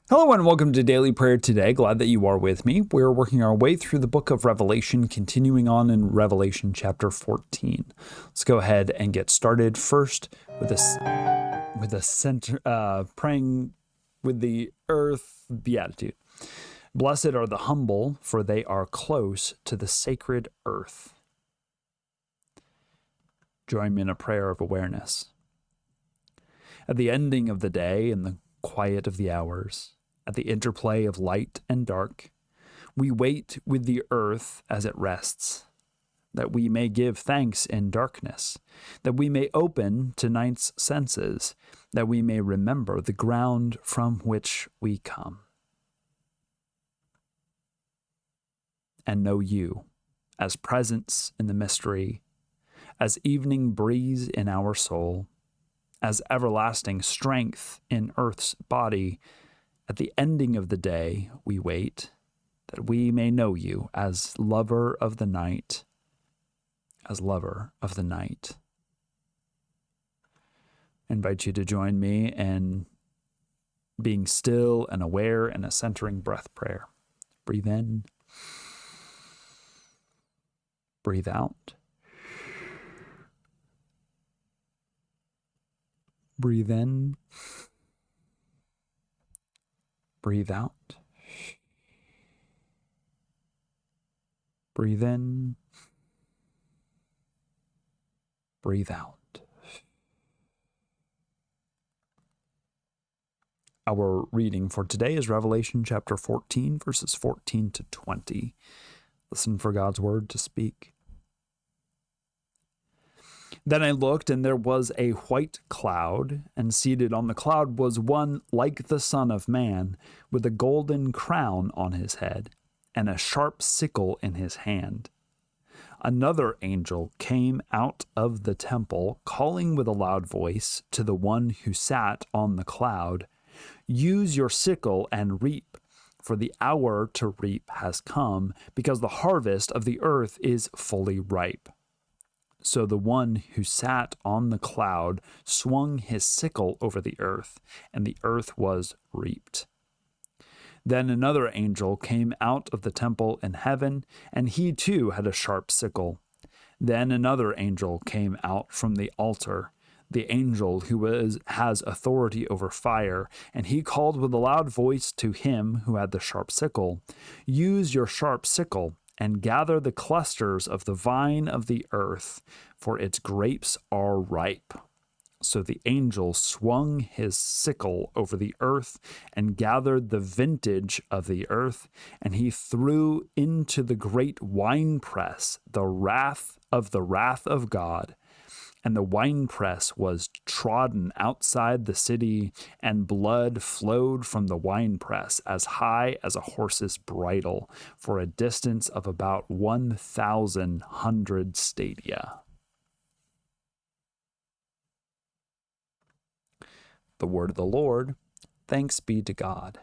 Hello and welcome to Daily Prayer today. Glad that you are with me. We're working our way through the book of Revelation, continuing on in Revelation chapter 14. Let's go ahead and get started first with praying with the earth beatitude. Blessed are the humble, for they are close to the sacred earth. Join me in a prayer of awareness. At the ending of the day and the quiet of the hours, at the interplay of light and dark, we wait with the earth as it rests, that we may give thanks in darkness, that we may open to night's senses, that we may remember the ground from which we come, and know you as presence in the mystery, as evening breeze in our soul, as everlasting strength in earth's body. At the ending of the day, we wait, that we may know you as lover of the night, as lover of the night. I invite you to join me in being still and aware in a centering breath prayer. Breathe in, breathe out. Breathe in, breathe out. Breathe in, breathe out. Our reading for today is Revelation chapter 14, verses 14 to 20. Listen for God's word to speak. Then I looked, and there was a white cloud, and seated on the cloud was one like the Son of Man, with a golden crown on his head, and a sharp sickle in his hand. Another angel came out of the temple, calling with a loud voice to the one who sat on the cloud, "Use your sickle and reap, for the hour to reap has come, because the harvest of the earth is fully ripe." So the one who sat on the cloud swung his sickle over the earth, and the earth was reaped. Then another angel came out of the temple in heaven, and he too had a sharp sickle. Then another angel came out from the altar, the angel who has authority over fire, and he called with a loud voice to him who had the sharp sickle, "Use your sharp sickle and gather the clusters of the vine of the earth, for its grapes are ripe." So the angel swung his sickle over the earth and gathered the vintage of the earth, and he threw into the great winepress the wrath of God. And the winepress was trodden outside the city, and blood flowed from the winepress as high as a horse's bridle for a distance of about 1,000 stadia. The word of the Lord. Thanks be to God.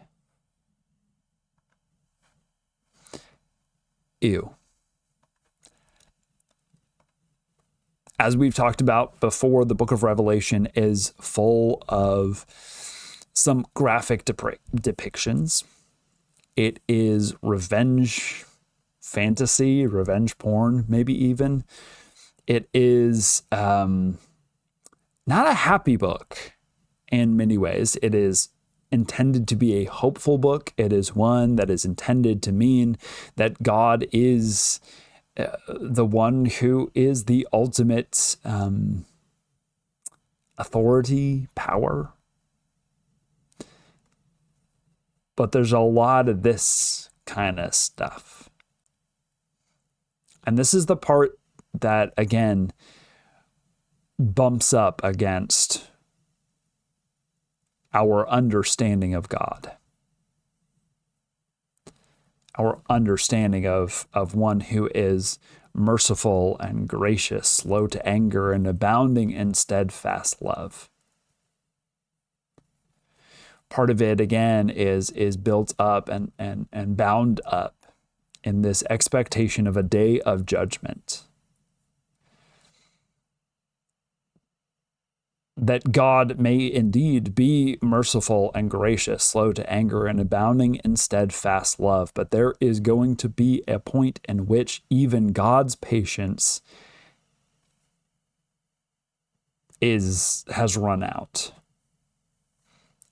Ew. As we've talked about before, the book of Revelation is full of some graphic depictions. It is revenge fantasy, revenge porn, maybe even. It is not a happy book in many ways. It is intended to be a hopeful book. It is one that is intended to mean that God is the one who is the ultimate authority, power. But there's a lot of this kind of stuff. And this is the part that, again, bumps up against our understanding of God. Our understanding of one who is merciful and gracious, slow to anger, and abounding in steadfast love. Part of it, again, is built up and bound up in this expectation of a day of judgment. that God may indeed be merciful and gracious, slow to anger, and abounding in steadfast love. But there is going to be a point in which even God's patience has run out.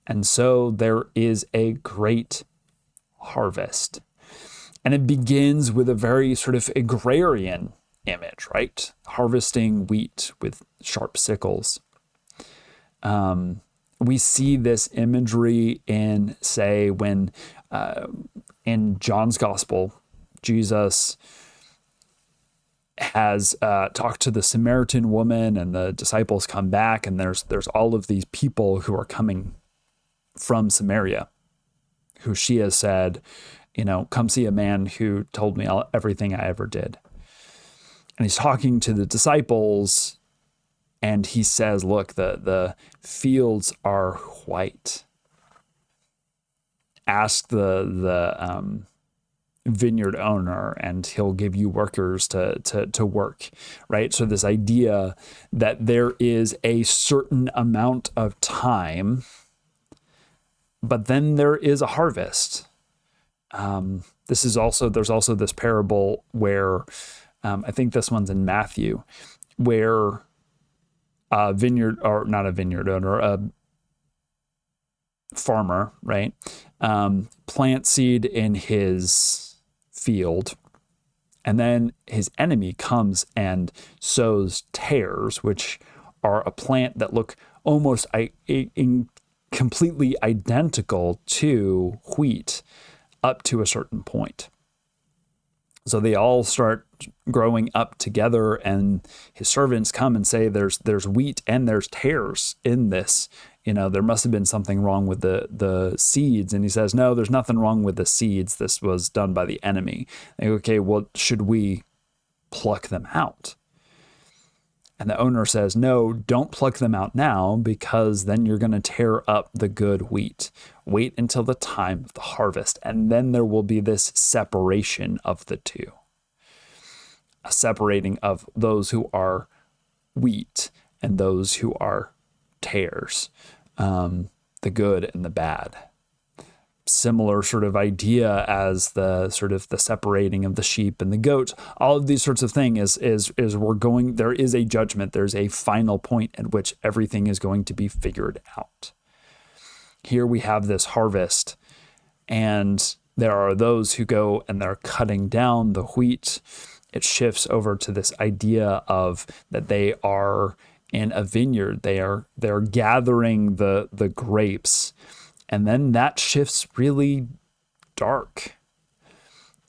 And so there is a great harvest. And it begins with a very sort of agrarian image, right? Harvesting wheat with sharp sickles. We see this imagery in, say, when in John's Gospel, Jesus has talked to the Samaritan woman, and the disciples come back, and there's all of these people who are coming from Samaria, who she has said, come see a man who told me everything I ever did. And he's talking to the disciples, and he says, look, the fields are white. Ask the vineyard owner, and he'll give you workers to work, right? So this idea that there is a certain amount of time, but then there is a harvest. There's also this parable where, I think this one's in Matthew, where a vineyard, or not a vineyard owner, a farmer, right, plant seed in his field, and then his enemy comes and sows tares, which are a plant that look almost completely identical to wheat up to a certain point. So they all start growing up together, and his servants come and say, there's wheat and there's tares in this. There must have been something wrong with the seeds. And he says, no, there's nothing wrong with the seeds. This was done by the enemy. They go, okay, well, should we pluck them out? And the owner says, no, don't pluck them out now, because then you're going to tear up the good wheat. Wait until the time of the harvest, and then there will be this separation of the two. A separating of those who are wheat and those who are tares, the good and the bad. Similar sort of idea as the sort of the separating of the sheep and the goats. All of these sorts of things is there is a judgment. There's a final point at which everything is going to be figured out. Here we have this harvest, and there are those who go and they're cutting down the wheat. It shifts over to this idea of that they are in a vineyard. They're gathering the grapes. And then that shifts really dark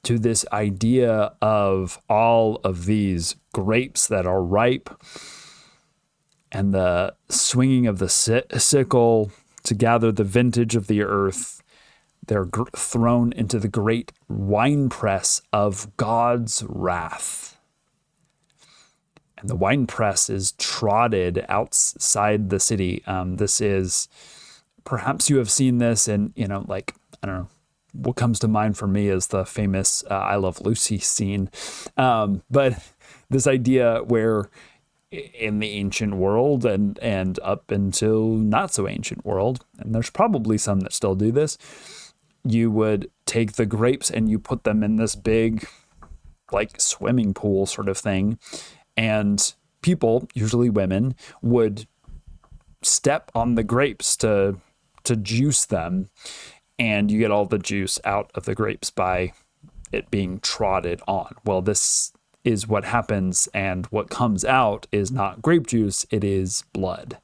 to this idea of all of these grapes that are ripe, and the swinging of the sickle to gather the vintage of the earth. They're thrown into the great winepress of God's wrath. And the winepress is trotted outside the city. This is... Perhaps you have seen this in, I don't know, what comes to mind for me is the famous I Love Lucy scene. But this idea where in the ancient world and up until not so ancient world, and there's probably some that still do this, you would take the grapes and you put them in this big, like, swimming pool sort of thing. And people, usually women, would step on the grapes to juice them, and you get all the juice out of the grapes by it being trotted on. Well, this is what happens, and what comes out is not grape juice, it is blood.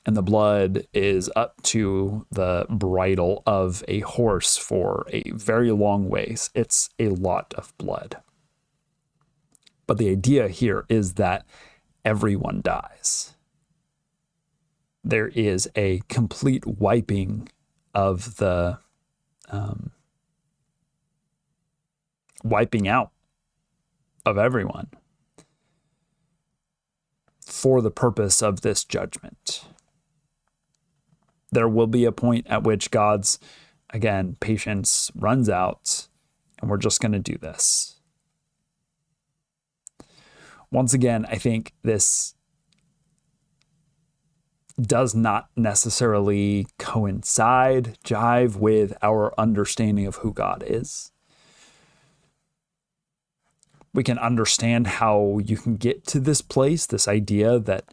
And the blood is up to the bridle of a horse for a very long ways. It's a lot of blood. But the idea here is that everyone dies. There is a complete wiping of the wiping out of everyone for the purpose of this judgment. There will be a point at which God's, again, patience runs out, and we're just going to do this. Once again, I think this does not necessarily jive with our understanding of who God is. We can understand how you can get to this place, this idea that,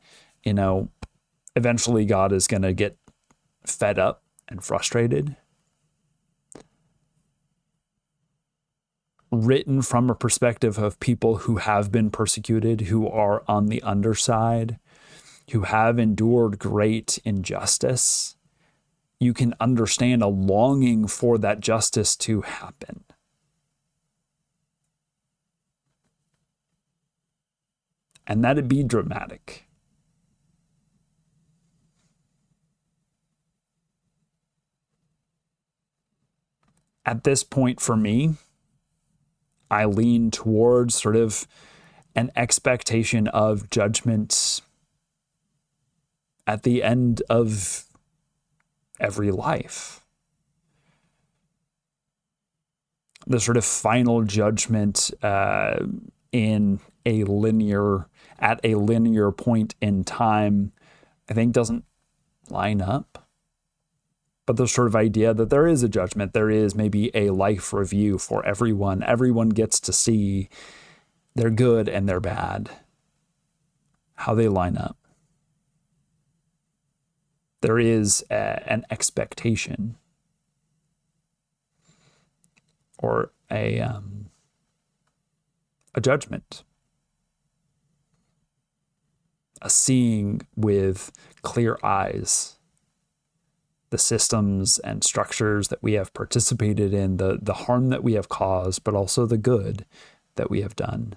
eventually God is going to get fed up and frustrated. Written from a perspective of people who have been persecuted, who are on the underside, who have endured great injustice, you can understand a longing for that justice to happen. And that'd be dramatic. At this point for me, I lean towards sort of an expectation of judgment at the end of every life. The sort of final judgment at a linear point in time, I think doesn't line up. But the sort of idea that there is a judgment, there is maybe a life review for everyone. Everyone gets to see their good and their bad, how they line up. There is an expectation or a judgment, a seeing with clear eyes the systems and structures that we have participated in, the harm that we have caused, but also the good that we have done.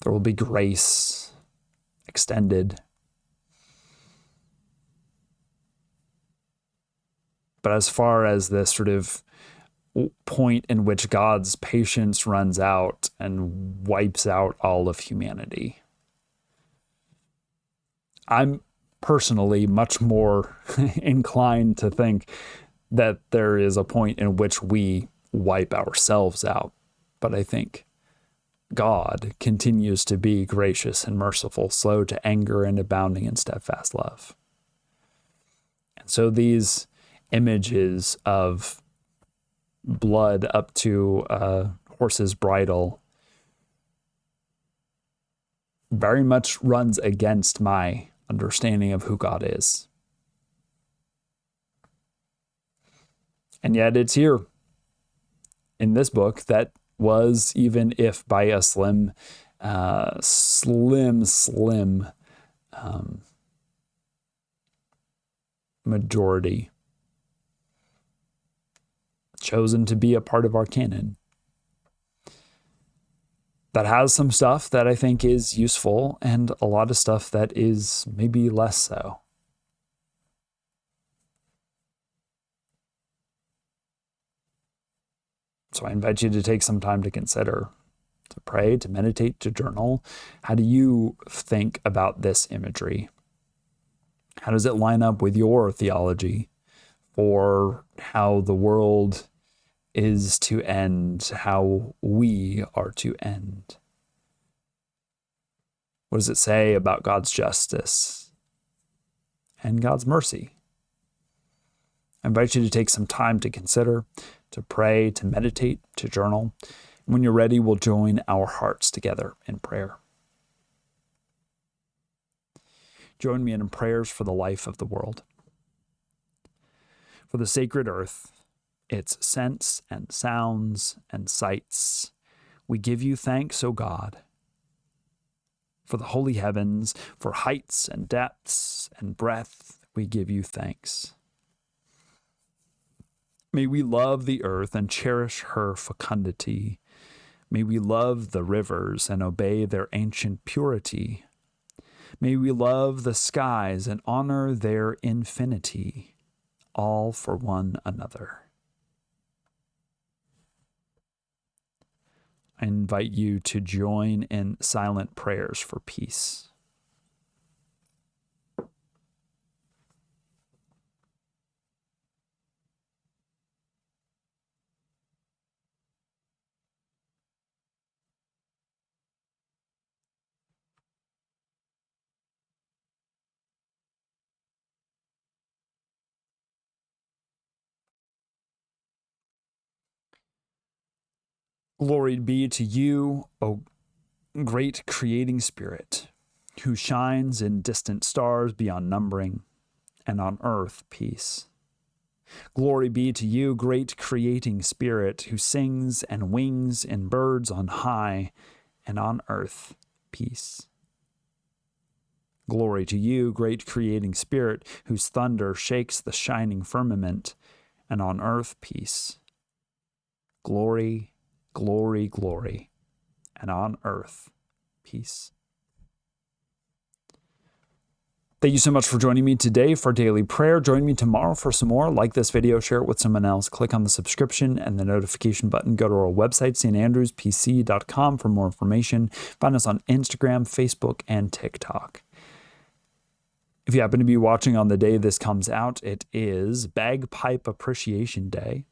There will be grace extended. But as far as this sort of point in which God's patience runs out and wipes out all of humanity, I'm personally much more inclined to think that there is a point in which we wipe ourselves out. But I think God continues to be gracious and merciful, slow to anger and abounding in steadfast love. And so these images of blood up to a horse's bridle very much runs against my understanding of who God is. And yet it's here in this book that was, even if by a slim majority, chosen to be a part of our canon. That has some stuff that I think is useful and a lot of stuff that is maybe less so. So I invite you to take some time to consider, to pray, to meditate, to journal. How do you think about this imagery? How does it line up with your theology for how the world is to end, how we are to end? What does it say about God's justice and God's mercy? I invite you to take some time to consider, to pray, to meditate, to journal. When you're ready, we'll join our hearts together in prayer. Join me in prayers for the life of the world, for the sacred earth, its scents and sounds and sights. We give you thanks, O God, for the holy heavens, for heights and depths and breadth. We give you thanks. May we love the earth and cherish her fecundity. May we love the rivers and obey their ancient purity. May we love the skies and honor their infinity, all for one another. I invite you to join in silent prayers for peace. Glory be to you, O great creating spirit, who shines in distant stars beyond numbering, and on earth peace. Glory be to you, great creating spirit, who sings and wings in birds on high, and on earth peace. Glory to you, great creating spirit, whose thunder shakes the shining firmament, and on earth peace. Glory, glory, glory, and on earth peace. Thank you so much for joining me today for daily prayer. Join me tomorrow for some more. Like this video, share it with someone else. Click on the subscription and the notification button. Go to our website, standrewspc.com, for more information. Find us on Instagram, Facebook, and TikTok. If you happen to be watching on the day this comes out, it is Bagpipe Appreciation Day,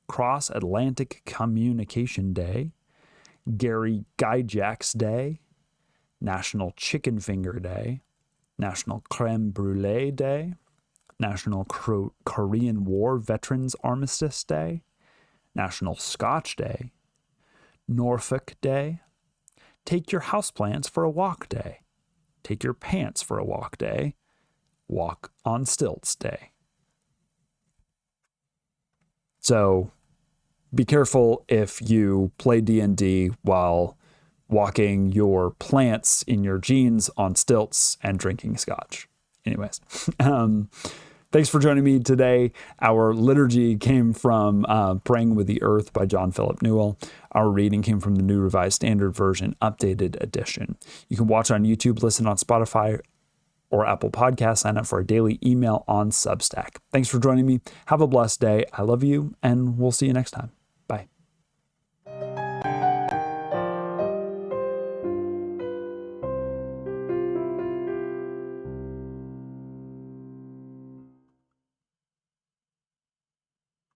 Cross Atlantic Communication Day, Gary Gygax Day, National Chicken Finger Day, National Creme Brulee Day, National Korean War Veterans Armistice Day, National Scotch Day, Norfolk Day, Take Your Houseplants for a Walk Day, Take Your Pants for a Walk Day, Walk on Stilts Day. So be careful if you play D&D while walking your plants in your jeans on stilts and drinking scotch. Anyways, thanks for joining me today. Our liturgy came from Praying with the Earth by John Philip Newell. Our reading came from the New Revised Standard Version, Updated Edition. You can watch on YouTube, listen on Spotify or Apple Podcasts, sign up for a daily email on Substack. Thanks for joining me. Have a blessed day. I love you, and we'll see you next time.